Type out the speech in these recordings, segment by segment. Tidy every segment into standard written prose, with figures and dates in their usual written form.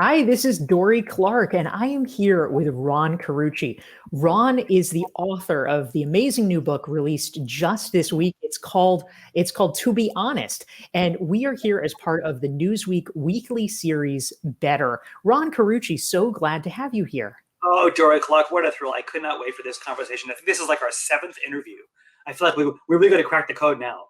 Hi, this is Dorie Clark, and I am here with Ron Carucci. Ron is the author of the amazing new book released just this week. It's called To Be Honest, and we are here as part of the Newsweek weekly series Better. Ron Carucci, so glad to have you here. Oh, Dorie Clark, what a thrill. I could not wait for this conversation. I think this is like our seventh interview. I feel like we're really going to crack the code now.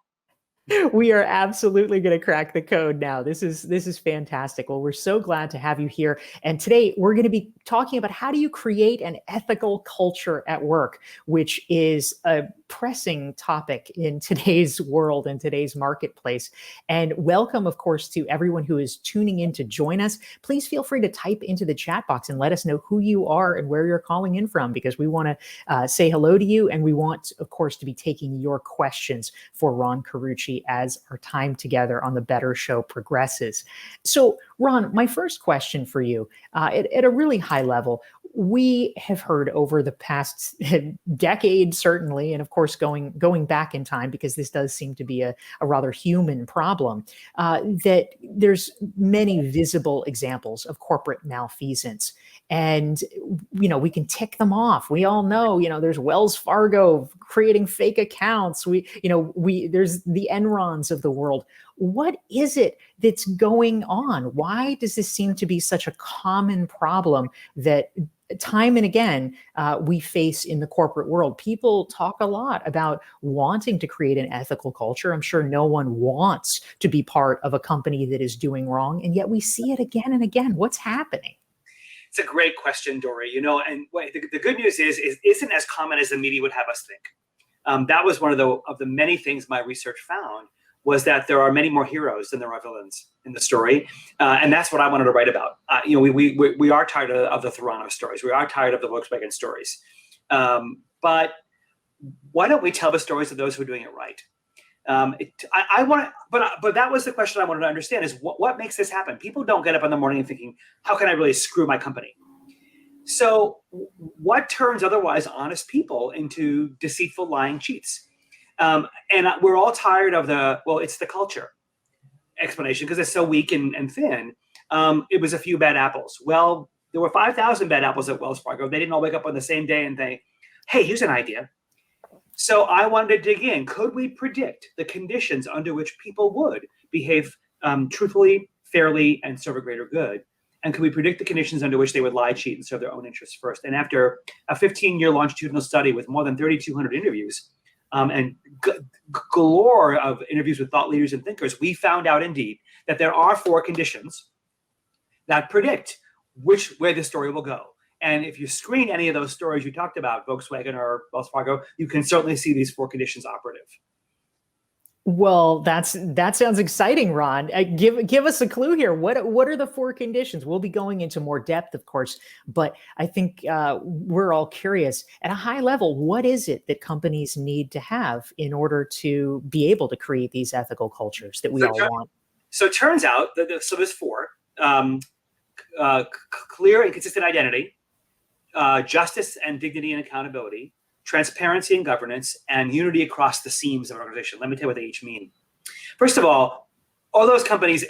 We are absolutely going to crack the code now. This is fantastic. Well, we're so glad to have you here. And today we're going to be talking about how do you create an ethical culture at work, which is a pressing topic in today's world and today's marketplace. And welcome, of course, to everyone who is tuning in to join us. Please feel free to type into the chat box and let us know who you are and where you're calling in from, because we want to say hello to you. And we want, of course, to be taking your questions for Ron Carucci as our time together on the Better Show progresses. So, Ron, my first question for you, at a really high level, we have heard over the past decade, certainly, and of course, going back in time, because this does seem to be a rather human problem, that there's many visible examples of corporate malfeasance. And, we can tick them off. We all know, there's Wells Fargo creating fake accounts. There's the Enrons of the world. What is it that's going on? Why does this seem to be such a common problem that time and again we face in the corporate world? People talk a lot about wanting to create an ethical culture. I'm sure no one wants to be part of a company that is doing wrong, and yet we see it again and again. What's happening? It's a great question, Dorie. And the good news is it isn't as common as the media would have us think. That was one of the many things my research found, was that there are many more heroes than there are villains in the story. And that's what I wanted to write about. We are tired of the Theranos stories. We are tired of the Volkswagen stories. But why don't we tell the stories of those who are doing it right? But that was the question I wanted to understand, is what makes this happen? People don't get up in the morning and thinking, how can I really screw my company? So what turns otherwise honest people into deceitful, lying cheats? And we're all tired of it's the culture explanation, because it's so weak and thin. It was a few bad apples. Well, there were 5,000 bad apples at Wells Fargo. They didn't all wake up on the same day and think, hey, here's an idea. So I wanted to dig in. Could we predict the conditions under which people would behave truthfully, fairly, and serve a greater good? And could we predict the conditions under which they would lie, cheat, and serve their own interests first? And after a 15-year longitudinal study with more than 3,200 interviews and galore of interviews with thought leaders and thinkers, we found out indeed that there are 4 conditions that predict where the story will go. And if you screen any of those stories you talked about, Volkswagen or Wells Fargo, you can certainly see these 4 conditions operative. Well, that sounds exciting, Ron. Give us a clue here. What are the 4 conditions? We'll be going into more depth, of course, but I think we're all curious. At a high level, what is it that companies need to have in order to be able to create these ethical cultures that we all want? So it turns out that there's 4: clear and consistent identity, justice and dignity and accountability, transparency and governance, and unity across the seams of an organization. Let me tell you what they each mean. First of all those companies,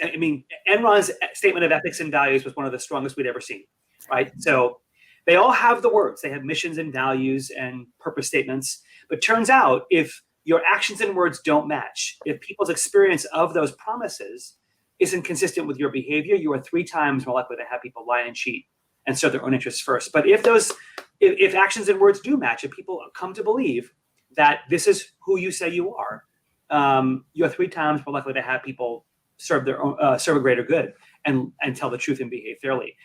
Enron's statement of ethics and values was one of the strongest we'd ever seen, right? So they all have the words. They have missions and values and purpose statements. But turns out, if your actions and words don't match, if people's experience of those promises isn't consistent with your behavior, you are 3 times more likely to have people lie and cheat and serve their own interests first. But if actions and words do match, if people come to believe that this is who you say you are, you're 3 times more likely to have people serve a greater good and tell the truth and behave fairly.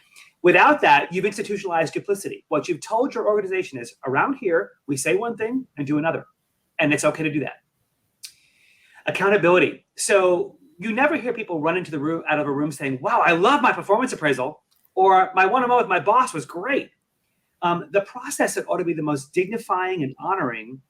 Without that, you've institutionalized duplicity. What you've told your organization is, around here, we say one thing and do another, and it's okay to do that. Accountability. So you never hear people run out of a room saying, wow, I love my performance appraisal, or my one-on-one with my boss was great. The process that ought to be the most dignifying and honoring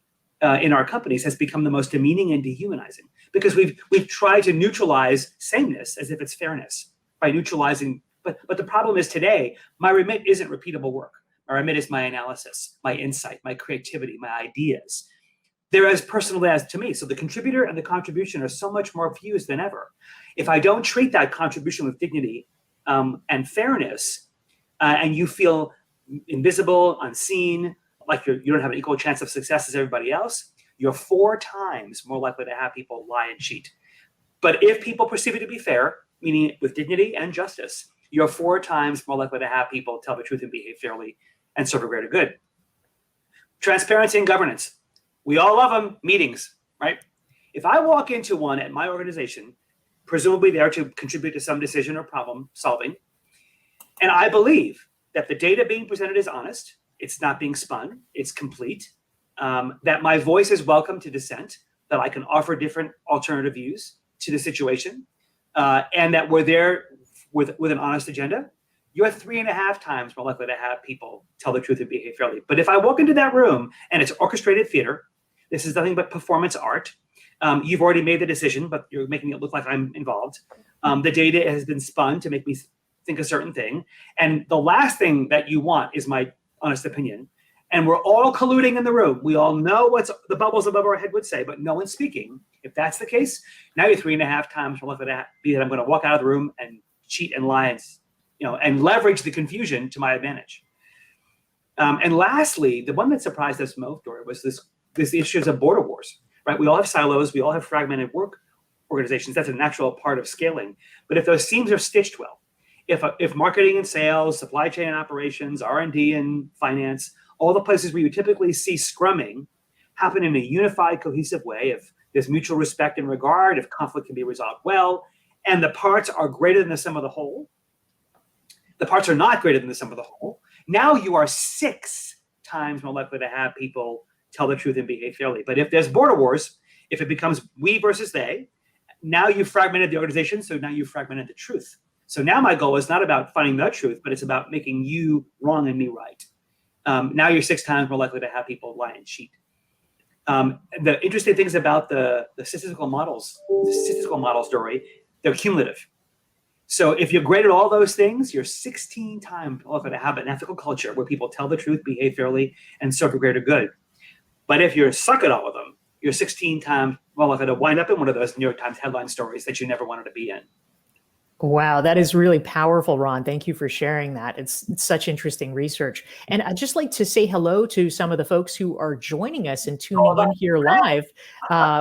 in our companies has become the most demeaning and dehumanizing, because we've tried to neutralize sameness as if it's fairness by neutralizing. But the problem is, today, my remit isn't repeatable work. My remit is my analysis, my insight, my creativity, my ideas. They're as personal as to me. So the contributor and the contribution are so much more fused than ever. If I don't treat that contribution with dignity, and fairness, and you feel invisible, unseen, like you don't have an equal chance of success as everybody else, you're 4 times more likely to have people lie and cheat. But if people perceive it to be fair, meaning with dignity and justice, you're 4 times more likely to have people tell the truth and behave fairly and serve a greater good. Transparency and governance. We all love them. Meetings, right? If I walk into one at my organization, presumably there to contribute to some decision or problem solving, and I believe that the data being presented is honest, it's not being spun, it's complete, that my voice is welcome to dissent, that I can offer different alternative views to the situation, and that we're there with an honest agenda, you're 3.5 times more likely to have people tell the truth and behave fairly. But if I walk into that room and it's orchestrated theater, this is nothing but performance art. You've already made the decision, but you're making it look like I'm involved. The data has been spun to make me think a certain thing. And the last thing that you want is my honest opinion. And we're all colluding in the room. We all know what the bubbles above our head would say, but no one's speaking. If that's the case, now you're 3.5 times more likely to be that I'm going to walk out of the room and cheat and lie and leverage the confusion to my advantage. And lastly, the one that surprised us most, Dorie, was this issues of border wars, right? We all have silos. We all have fragmented work organizations. That's a natural part of scaling. But if those seams are stitched well, if marketing and sales, supply chain and operations, R&D and finance, all the places where you typically see scrumming happen in a unified, cohesive way, if there's mutual respect and regard, if conflict can be resolved well, and the parts are greater than the sum of the whole, the parts are not greater than the sum of the whole, now you are 6 times more likely to have people tell the truth and behave fairly. But if there's border wars, if it becomes we versus they, now you've fragmented the organization, so now you've fragmented the truth. So now my goal is not about finding the truth, but it's about making you wrong and me right. Now you're 6 times more likely to have people lie and cheat. The interesting things about the statistical models, Dorie, they're cumulative. So if you're great at all those things, you're 16 times more likely to have an ethical culture where people tell the truth, behave fairly, and serve a greater good. But if you're suck at all of them, you're 16 times more likely to wind up in one of those New York Times headline stories that you never wanted to be in. Wow, that is really powerful, Ron. Thank you for sharing that. It's such interesting research. And I'd just like to say hello to some of the folks who are joining us and tuning in here live.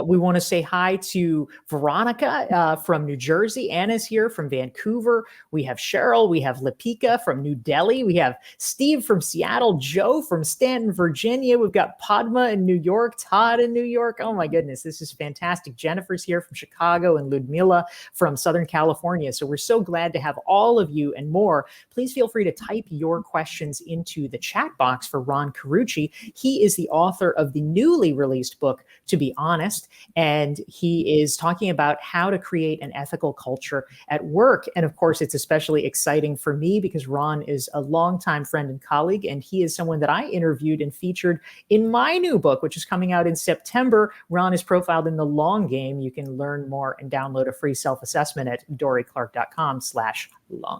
We want to say hi to Veronica from New Jersey. Anna's here from Vancouver. We have Cheryl. We have Lipika from New Delhi. We have Steve from Seattle. Joe from Stanton, Virginia. We've got Padma in New York. Todd in New York. Oh my goodness, this is fantastic. Jennifer's here from Chicago and Ludmila from Southern California. So we're so glad to have all of you and more. Please feel free to type your questions into the chat box for Ron Carucci. He is the author of the newly released book, To Be Honest, and he is talking about how to create an ethical culture at work. And of course, it's especially exciting for me because Ron is a longtime friend and colleague, and he is someone that I interviewed and featured in my new book, which is coming out in September. Ron is profiled in The Long Game. You can learn more and download a free self-assessment at dorieclark.com/long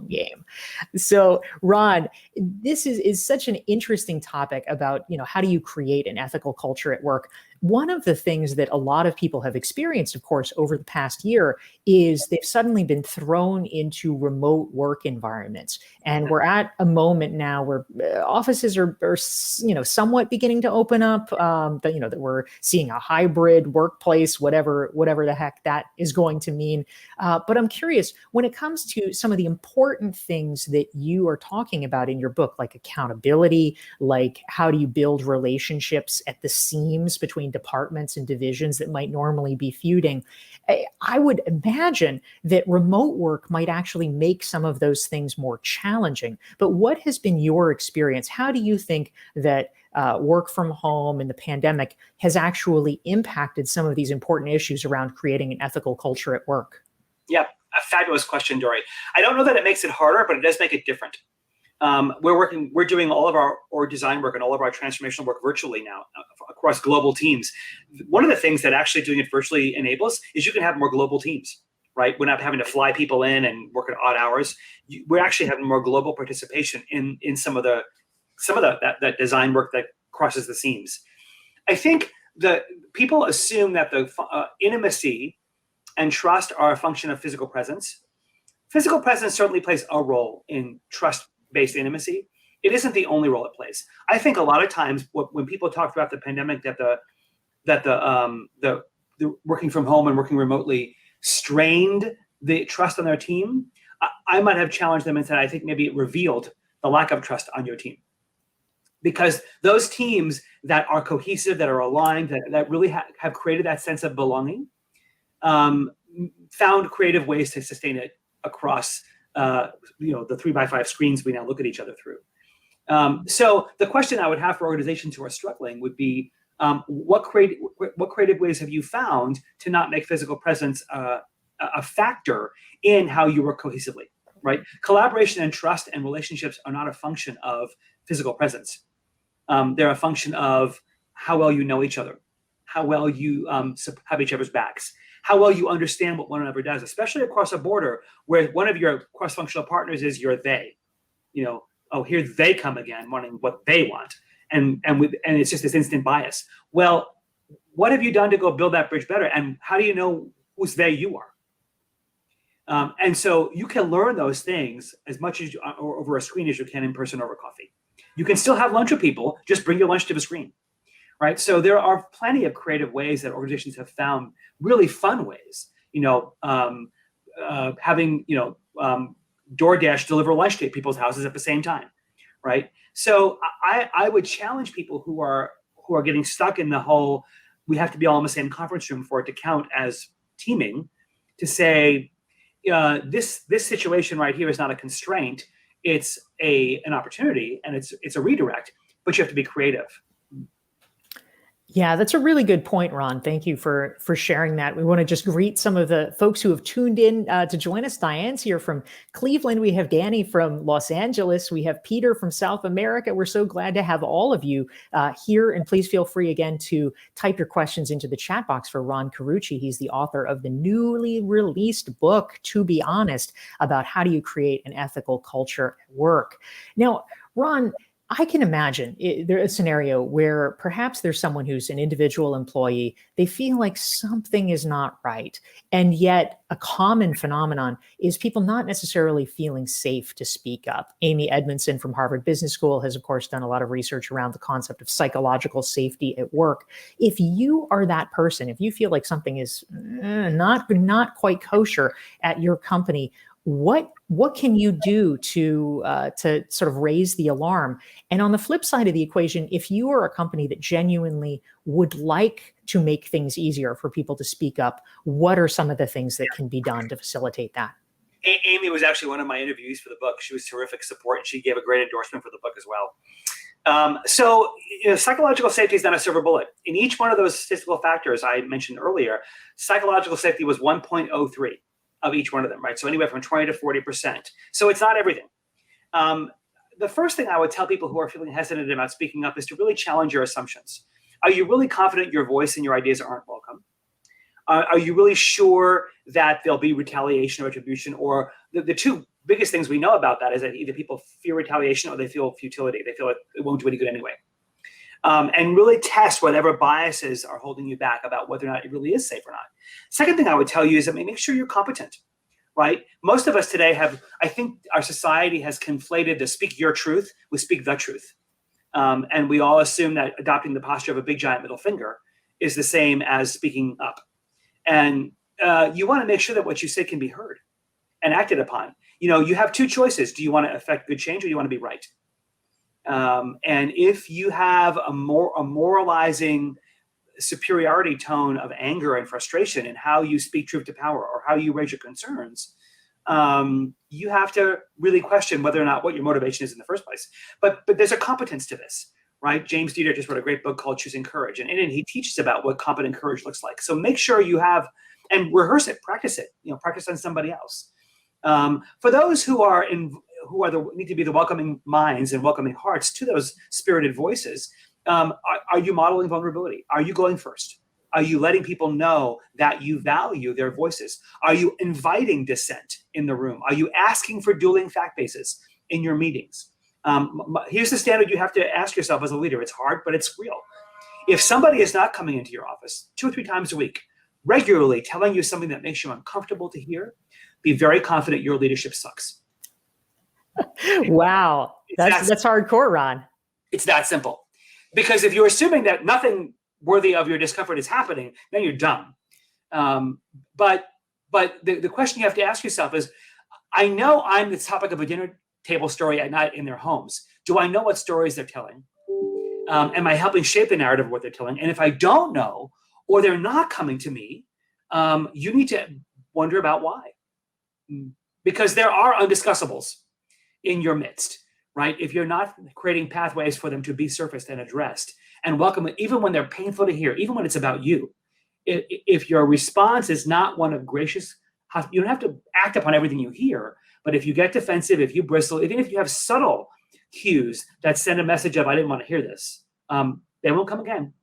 game. So Ron, this is such an interesting topic about, how do you create an ethical culture at work? One of the things that a lot of people have experienced, of course, over the past year is they've suddenly been thrown into remote work environments. And we're at a moment now where offices are somewhat beginning to open up, that we're seeing a hybrid workplace, whatever the heck that is going to mean. But I'm curious, when it comes to some of the important things that you are talking about in your book, like accountability, like how do you build relationships at the seams between departments and divisions that might normally be feuding, I would imagine that remote work might actually make some of those things more challenging. But what has been your experience? How do you think that work from home and the pandemic has actually impacted some of these important issues around creating an ethical culture at work? Yeah, a fabulous question, Dorie. I don't know that it makes it harder, but it does make it different. We're doing all of our design work and all of our transformational work virtually now across global teams. One of the things that actually doing it virtually enables is you can have more global teams, right? We're not having to fly people in and work at odd hours. We're actually having more global participation in some of that design work that crosses the seams. I think the people assume that the intimacy and trust are a function of physical presence. Physical presence certainly plays a role in trust-based intimacy. It isn't the only role it plays. I think a lot of times when people talk throughout the pandemic that the working from home and working remotely strained the trust on their team, I might have challenged them and said, I think maybe it revealed the lack of trust on your team. Because those teams that are cohesive, that are aligned, that really have created that sense of belonging, found creative ways to sustain it across the 3x5 screens we now look at each other through. So the question I would have for organizations who are struggling would be, what creative ways have you found to not make physical presence a factor in how you work cohesively, right? Collaboration and trust and relationships are not a function of physical presence. They're a function of how well you know each other, how well you have each other's backs, how well you understand what one another does, especially across a border where one of your cross-functional partners is your they. Oh, here they come again, wanting what they want. And it's just this instant bias. Well, what have you done to go build that bridge better? And how do you know whose they you are? And so you can learn those things as much as over a screen as you can in person over coffee. You can still have lunch with people, just bring your lunch to the screen, right? So there are plenty of creative ways that organizations have found really fun ways, having, DoorDash deliver lunch to people's houses at the same time, right? So I would challenge people who are getting stuck in the whole, we have to be all in the same conference room for it to count as teaming, to say, this situation right here is not a constraint. It's an opportunity, and it's a redirect, but you have to be creative. Yeah, that's a really good point, Ron. Thank you for sharing that. We want to just greet some of the folks who have tuned in to join us. Diane's here from Cleveland. We have Danny from Los Angeles. We have Peter from South America. We're so glad to have all of you here. And please feel free again to type your questions into the chat box for Ron Carucci. He's the author of the newly released book, To Be Honest, about how do you create an ethical culture at work. Now, Ron, I can imagine there's a scenario where perhaps there's someone who's an individual employee. They feel like something is not right. And yet a common phenomenon is people not necessarily feeling safe to speak up. Amy Edmondson from Harvard Business School has, of course, done a lot of research around the concept of psychological safety at work. If you are that person, if you feel like something is not quite kosher at your company, what can you do to sort of raise the alarm? And on the flip side of the equation, if you are a company that genuinely would like to make things easier for people to speak up, what are some of the things that can be done to facilitate that? Amy was actually one of my interviewees for the book. She was terrific support, and she gave a great endorsement for the book as well. So psychological safety is not a silver bullet. In each one of those statistical factors I mentioned earlier, psychological safety was 1.03. Of each one of them, right? So anywhere from 20 to 40%. So it's not everything. The first thing I would tell people who are feeling hesitant about speaking up is to really challenge your assumptions. Are you really confident your voice and your ideas aren't welcome? Are you really sure that there'll be retaliation or retribution? Or the two biggest things we know about that is that either people fear retaliation or they feel futility. They feel like it won't do any good anyway. And really test whatever biases are holding you back about whether or not it really is safe or not. Second thing I would tell you is that make sure you're competent, right? Most of us today I think our society has conflated the speak your truth with speak the truth. And we all assume that adopting the posture of a big giant middle finger is the same as speaking up. And you want to make sure that what you say can be heard and acted upon. You have two choices. Do you want to affect good change, or do you want to be right? And if you have a moralizing superiority tone of anger and frustration in how you speak truth to power or how you raise your concerns, you have to really question whether or not what your motivation is in the first place. But there's a competence to this, right? James Dieter just wrote a great book called Choosing Courage, and in it he teaches about what competent courage looks like. So make sure you have, and rehearse it, practice it, practice on somebody else. For those who need to be the welcoming minds and welcoming hearts to those spirited voices, are you modeling vulnerability? Are you going first? Are you letting people know that you value their voices? Are you inviting dissent in the room? Are you asking for dueling fact bases in your meetings? Here's the standard you have to ask yourself as a leader. It's hard, but it's real. If somebody is not coming into your office 2 or 3 times a week, regularly telling you something that makes you uncomfortable to hear, be very confident your leadership sucks. Wow. That's hardcore, Ron. It's that simple. Because if you're assuming that nothing worthy of your discomfort is happening, then you're dumb. But the question you have to ask yourself is, I know I'm the topic of a dinner table story at night in their homes. Do I know what stories they're telling? Am I helping shape the narrative of what they're telling? And if I don't know, or they're not coming to me, you need to wonder about why. Because there are undiscussables in your midst, right? If you're not creating pathways for them to be surfaced and addressed and welcome, even when they're painful to hear, even when it's about you, if your response is not one of gracious, you don't have to act upon everything you hear, but if you get defensive, if you bristle, even if you have subtle cues that send a message of, I didn't want to hear this, they won't come again.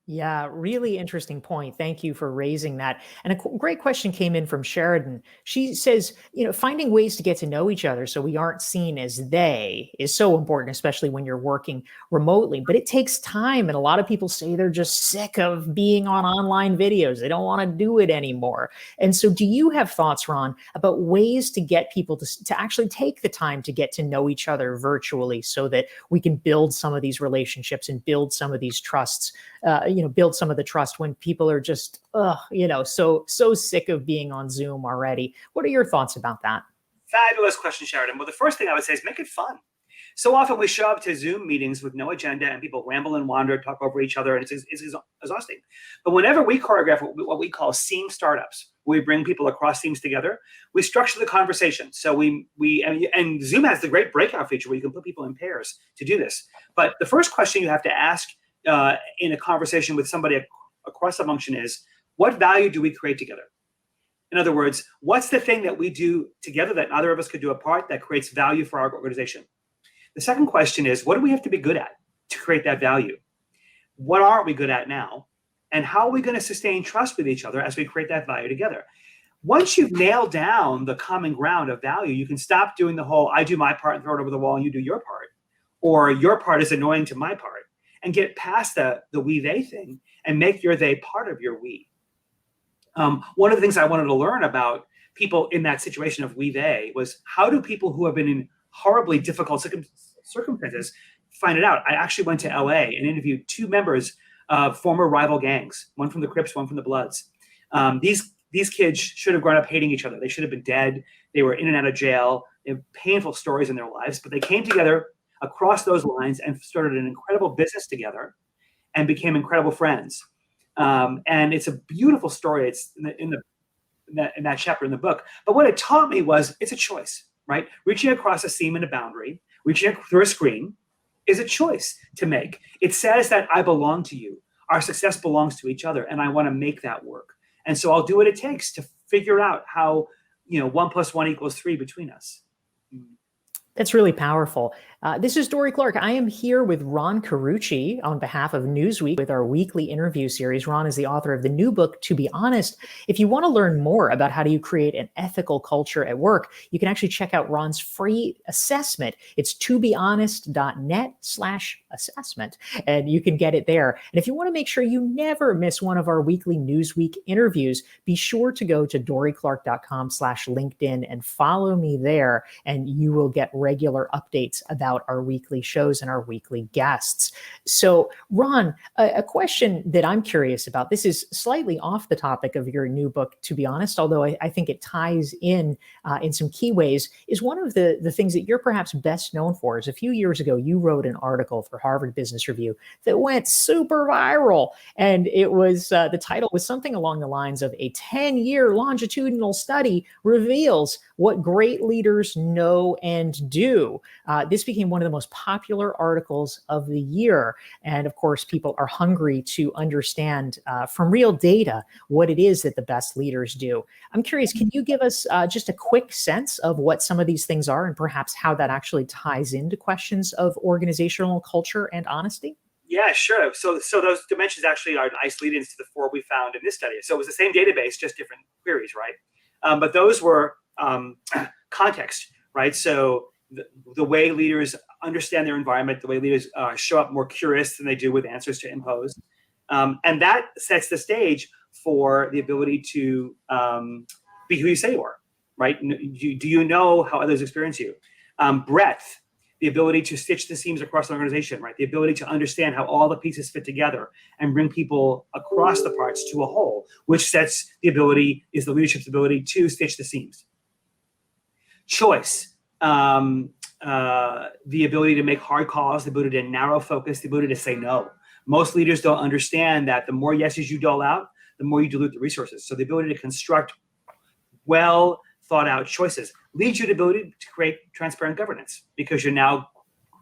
Yeah, really interesting point. Thank you for raising that. And a great question came in from Sheridan. She says, finding ways to get to know each other so we aren't seen as they is so important, especially when you're working remotely. But it takes time. And a lot of people say they're just sick of being on online videos. They don't want to do it anymore. And so do you have thoughts, Ron, about ways to get people to actually take the time to get to know each other virtually so that we can build some of these relationships and build some of these trusts, build some of the trust when people are just, so sick of being on Zoom already? What are your thoughts about that? Fabulous question, Sheridan. Well, the first thing I would say is make it fun. So often we show up to Zoom meetings with no agenda and people ramble and wander, talk over each other, and it's exhausting. But whenever we choreograph what we call seam startups, where we bring people across teams together, we structure the conversation. So and Zoom has the great breakout feature where you can put people in pairs to do this. But the first question you have to ask in a conversation with somebody across the function is, what value do we create together? In other words, what's the thing that we do together that neither of us could do apart that creates value for our organization? The second question is, what do we have to be good at to create that value? What aren't we good at now? And how are we going to sustain trust with each other as we create that value together? Once you've nailed down the common ground of value, you can stop doing the whole, I do my part and throw it over the wall and you do your part, or your part is annoying to my part, and get past the we-they thing and make your they part of your we. One of the things I wanted to learn about people in that situation of we-they was, how do people who have been in horribly difficult circumstances find it out? I actually went to LA and interviewed two members of former rival gangs, one from the Crips, one from the Bloods. These kids should have grown up hating each other. They should have been dead. They were in and out of jail. They have painful stories in their lives, but they came together across those lines and started an incredible business together and became incredible friends. And it's a beautiful story. It's in that chapter in the book. But what it taught me was, it's a choice, right? Reaching across a seam and a boundary, reaching through a screen is a choice to make. It says that I belong to you. Our success belongs to each other, and I want to make that work. And so I'll do what it takes to figure out how, 1 + 1 = 3 between us. That's really powerful. This is Dorie Clark. I am here with Ron Carucci on behalf of Newsweek with our weekly interview series. Ron is the author of the new book, To Be Honest. If you want to learn more about how do you create an ethical culture at work, you can actually check out Ron's free assessment. It's tobehonest.net/assessment, and you can get it there. And if you want to make sure you never miss one of our weekly Newsweek interviews, be sure to go to dorieclark.com/LinkedIn and follow me there, and you will get regular updates about our weekly shows and our weekly guests. So, Ron, a question that I'm curious about, this is slightly off the topic of your new book, To Be Honest, although I think it ties in some key ways, is one of the things that you're perhaps best known for is a few years ago, you wrote an article for Harvard Business Review that went super viral. And it was, the title was something along the lines of, a 10-year longitudinal study reveals what great leaders know and do. This became one of the most popular articles of the year. And of course, people are hungry to understand from real data what it is that the best leaders do. I'm curious, can you give us just a quick sense of what some of these things are and perhaps how that actually ties into questions of organizational culture and honesty? Yeah, sure. So those dimensions actually are nice lead-ins to the 4 we found in this study. So it was the same database, just different queries, right? But those were context, right? So the way leaders understand their environment, the way leaders show up more curious than they do with answers to impose. And that sets the stage for the ability to be who you say you are, right? Do you know how others experience you? Breadth, the ability to stitch the seams across an organization, right? The ability to understand how all the pieces fit together and bring people across the parts to a whole, which is the leadership's ability to stitch the seams. Choice, the ability to make hard calls, the ability to narrow focus, the ability to say no. Most leaders don't understand that the more yeses you dole out, the more you dilute the resources. So the ability to construct well thought out choices leads you to the ability to create transparent governance, because you're now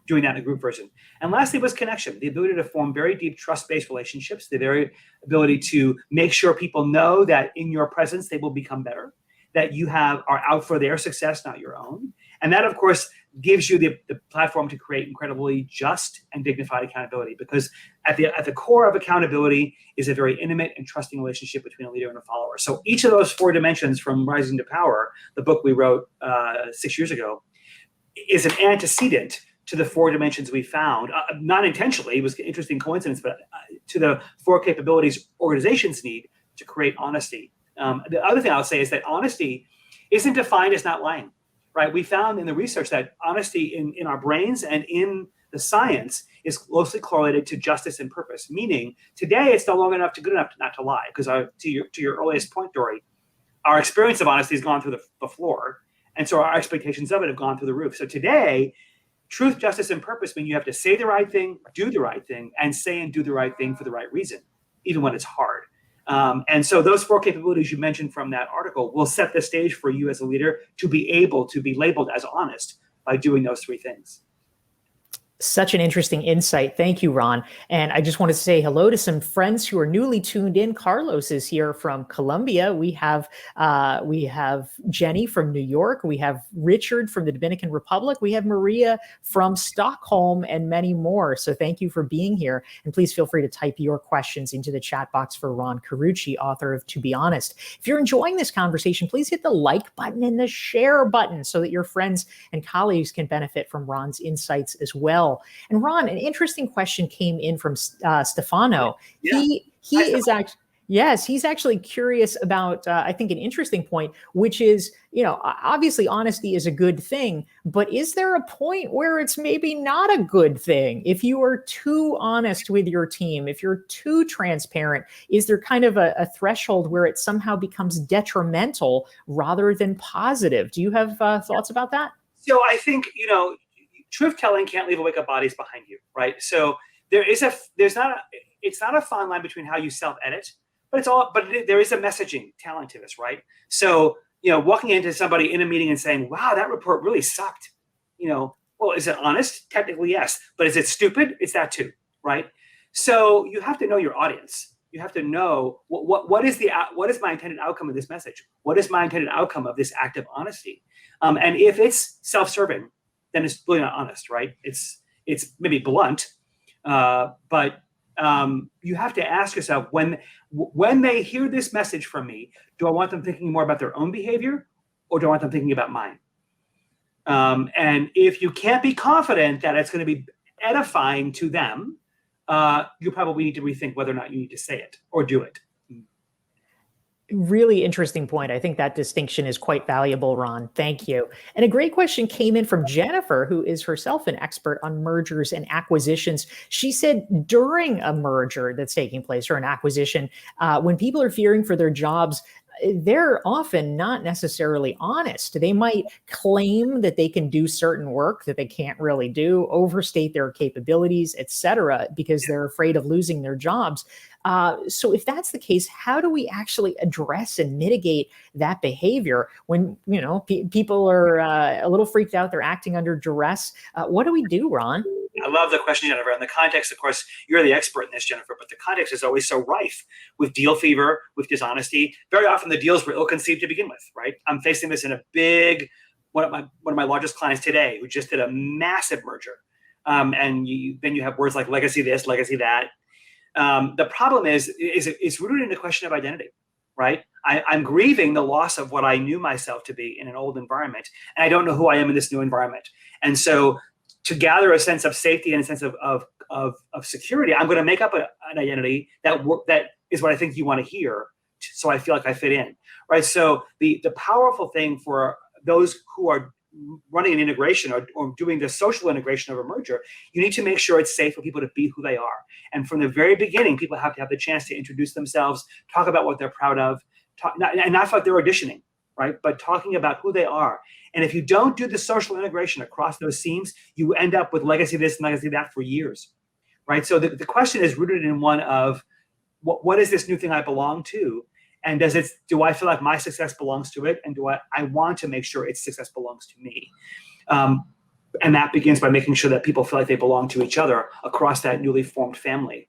doing that in a group version. And lastly was connection, the ability to form very deep trust-based relationships, the very ability to make sure people know that in your presence they will become better, that you are out for their success, not your own. And that, of course, gives you the platform to create incredibly just and dignified accountability, because at the core of accountability is a very intimate and trusting relationship between a leader and a follower. So each of those 4 dimensions from Rising to Power, the book we wrote 6 years ago, is an antecedent to the 4 dimensions we found, not intentionally, it was an interesting coincidence, but to the 4 capabilities organizations need to create honesty. The other thing I'll say is that honesty isn't defined as not lying, right? We found in the research that honesty in our brains and in the science is closely correlated to justice and purpose, meaning today it's no longer good enough not to lie, because to your earliest point, Dorie, our experience of honesty has gone through the floor, and so our expectations of it have gone through the roof. So today, truth, justice, and purpose mean you have to say the right thing, do the right thing, and say and do the right thing for the right reason, even when it's hard. And so those 4 capabilities you mentioned from that article will set the stage for you as a leader to be able to be labeled as honest by doing those 3 things. Such an interesting insight. Thank you, Ron. And I just want to say hello to some friends who are newly tuned in. Carlos is here from Colombia. We have Jenny from New York. We have Richard from the Dominican Republic. We have Maria from Stockholm, and many more. So thank you for being here. And please feel free to type your questions into the chat box for Ron Carucci, author of To Be Honest. If you're enjoying this conversation, please hit the like button and the share button so that your friends and colleagues can benefit from Ron's insights as well. And Ron, an interesting question came in from Stefano. Yeah. He's actually curious about, I think, an interesting point, which is, obviously honesty is a good thing, but is there a point where it's maybe not a good thing? If you are too honest with your team, if you're too transparent, is there kind of a threshold where it somehow becomes detrimental rather than positive? Do you have thoughts about that? So I think, truth telling can't leave awake bodies behind you, right? So it's not a fine line between how you self-edit, but there is a messaging talent to this, right? So, walking into somebody in a meeting and saying, wow, that report really sucked. Well, is it honest? Technically, yes. But is it stupid? It's that too, right? So you have to know your audience. You have to know what is my intended outcome of this message? What is my intended outcome of this act of honesty? And if it's self-serving, then it's really not honest, right? It's maybe blunt, but you have to ask yourself, when they hear this message from me, do I want them thinking more about their own behavior, or do I want them thinking about mine? And if you can't be confident that it's going to be edifying to them, you probably need to rethink whether or not you need to say it or do it. Really interesting point. I think that distinction is quite valuable, Ron. Thank you. And a great question came in from Jennifer, who is herself an expert on mergers and acquisitions. She said during a merger that's taking place or an acquisition, when people are fearing for their jobs, they're often not necessarily honest. They might claim that they can do certain work that they can't really do, overstate their capabilities, et cetera, because they're afraid of losing their jobs. So if that's the case, how do we actually address and mitigate that behavior when, people are a little freaked out, they're acting under duress? What do we do, Ron? I love the question, Jennifer. And the context, of course, you're the expert in this, Jennifer, but the context is always so rife with deal fever, with dishonesty. Very often the deals were ill-conceived to begin with, right? I'm facing this in a big, one of my largest clients today who just did a massive merger. And then you have words like legacy this, legacy that. The problem is it's rooted in the question of identity, right? I'm grieving the loss of what I knew myself to be in an old environment, and I don't know who I am in this new environment. And so to gather a sense of safety and a sense of security, I'm going to make up an identity that is what I think you want to hear so I feel like I fit in, right? So the powerful thing for those who are running an integration or doing the social integration of a merger, you need to make sure it's safe for people to be who they are. And from the very beginning, people have to have the chance to introduce themselves, talk about what they're proud of, and not like they're auditioning, right? But talking about who they are. And if you don't do the social integration across those seams, you end up with legacy this and legacy that for years, right? So the question is rooted in one of what is this new thing I belong to? And do I feel like my success belongs to it? And do I want to make sure its success belongs to me? And that begins by making sure that people feel like they belong to each other across that newly formed family.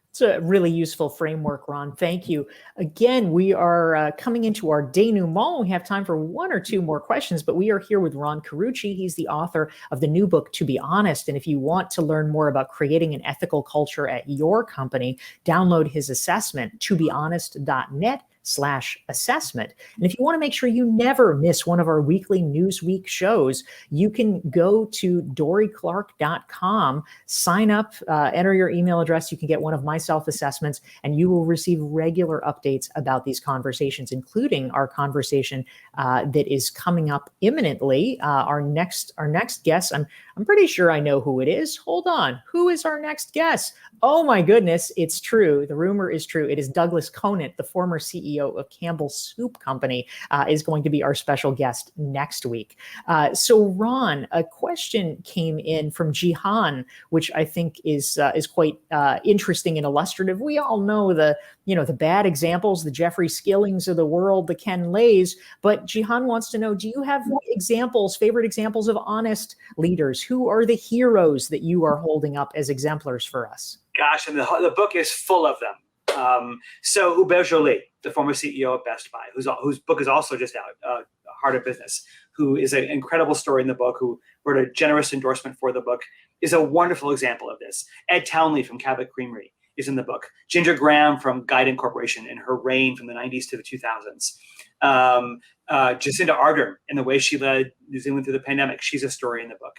It's a really useful framework, Ron. Thank you. Again, we are coming into our denouement. We have time for one or two more questions, but we are here with Ron Carucci. He's the author of the new book, To Be Honest. And if you want to learn more about creating an ethical culture at your company, download his assessment, tobehonest.net/assessment. And if you want to make sure you never miss one of our weekly Newsweek shows, you can go to dorieclark.com, sign up, enter your email address. You can get one of my self-assessments, and you will receive regular updates about these conversations, including our conversation that is coming up imminently. Our next guest, I'm pretty sure I know who it is. Hold on. Who is our next guest? Oh my goodness, it's true. The rumor is true. It is Douglas Conant, the former CEO of Campbell's Soup Company, is going to be our special guest next week. So Ron, a question came in from Jihan, which I think is quite interesting and illustrative. We all know the bad examples, the Jeffrey Skillings of the world, the Ken Lays, but Jihan wants to know, do you have favorite examples of honest leaders? Who are the heroes that you are holding up as exemplars for us? Gosh, and the book is full of them. So Hubert Joly, the former CEO of Best Buy, whose book is also just out, Heart of Business, who is an incredible story in the book, who wrote a generous endorsement for the book, is a wonderful example of this. Ed Townley from Cabot Creamery is in the book. Ginger Graham from Guidant Corporation in her reign from the 90s to the 2000s. Jacinda Ardern in the way she led New Zealand through the pandemic. She's a story in the book.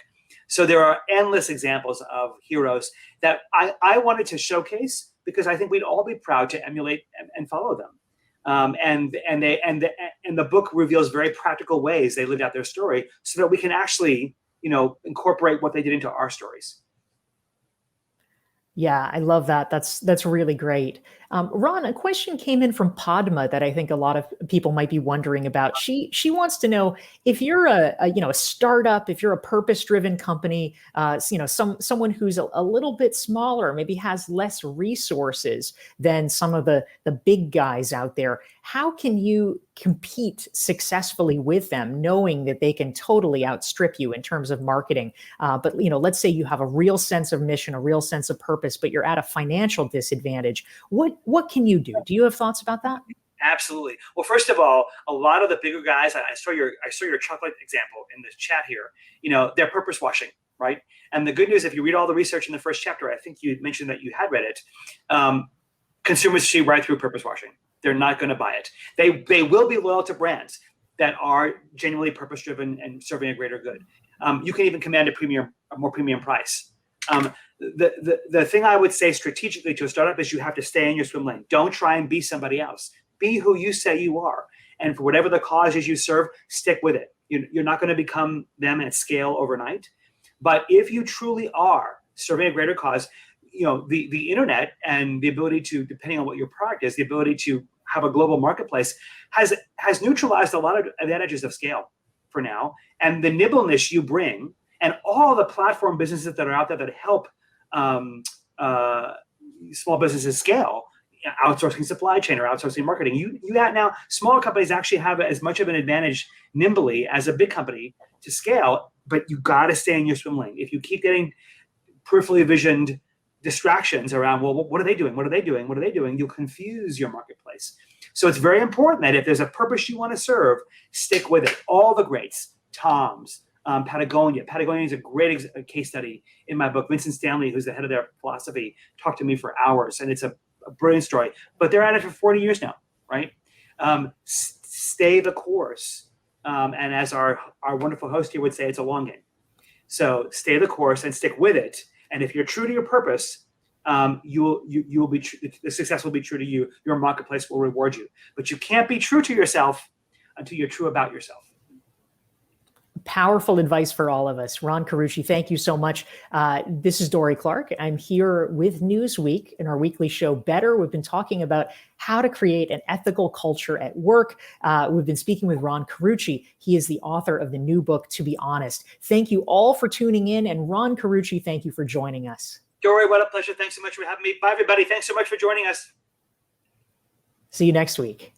So there are endless examples of heroes that I wanted to showcase because I think we'd all be proud to emulate and follow them. And the book reveals very practical ways they lived out their story so that we can actually, incorporate what they did into our stories. Yeah, I love that. That's really great. Ron, a question came in from Padma that I think a lot of people might be wondering about. She wants to know if you're a startup, if you're a purpose-driven company, someone who's a little bit smaller, maybe has less resources than some of the big guys out there. How can you compete successfully with them, knowing that they can totally outstrip you in terms of marketing? But let's say you have a real sense of mission, a real sense of purpose, but you're at a financial disadvantage. What can you do? Do you have thoughts about that? Absolutely. Well, first of all, a lot of the bigger guys, I saw your chocolate example in the chat here, they're purpose washing, right? And the good news, if you read all the research in the first chapter, I think you mentioned that you had read it, consumers see right through purpose washing. They're not going to buy it. They will be loyal to brands that are genuinely purpose-driven and serving a greater good. You can even command a more premium price. The thing I would say strategically to a startup is you have to stay in your swim lane. Don't try and be somebody else. Be who you say you are. And for whatever the cause is you serve, stick with it. You're not going to become them at scale overnight. But if you truly are serving a greater cause, the internet and the ability to, depending on what your product is, the ability to have a global marketplace has neutralized a lot of advantages of scale for now. And the nimbleness you bring and all the platform businesses that are out there that help small businesses scale, outsourcing supply chain or outsourcing marketing. You got now, smaller companies actually have as much of an advantage nimbly as a big company to scale, but you got to stay in your swim lane. If you keep getting peripherally visioned distractions around, well, what are they doing? What are they doing? What are they doing? You'll confuse your marketplace. So it's very important that if there's a purpose you want to serve, stick with it. All the greats, Tom's, Patagonia. Patagonia is a great case study in my book. Vincent Stanley, who's the head of their philosophy, talked to me for hours, and it's a brilliant story. But they're at it for 40 years now, right? Stay the course. And as our wonderful host here would say, it's a long game. So stay the course and stick with it. And if you're true to your purpose, you will be the success will be true to you. Your marketplace will reward you. But you can't be true to yourself until you're true about yourself. Powerful advice for all of us. Ron Carucci, thank you so much. This is Dorie Clark. I'm here with Newsweek in our weekly show, Better. We've been talking about how to create an ethical culture at work. We've been speaking with Ron Carucci. He is the author of the new book, To Be Honest. Thank you all for tuning in. And Ron Carucci, thank you for joining us. Dorie, what a pleasure. Thanks so much for having me. Bye, everybody. Thanks so much for joining us. See you next week.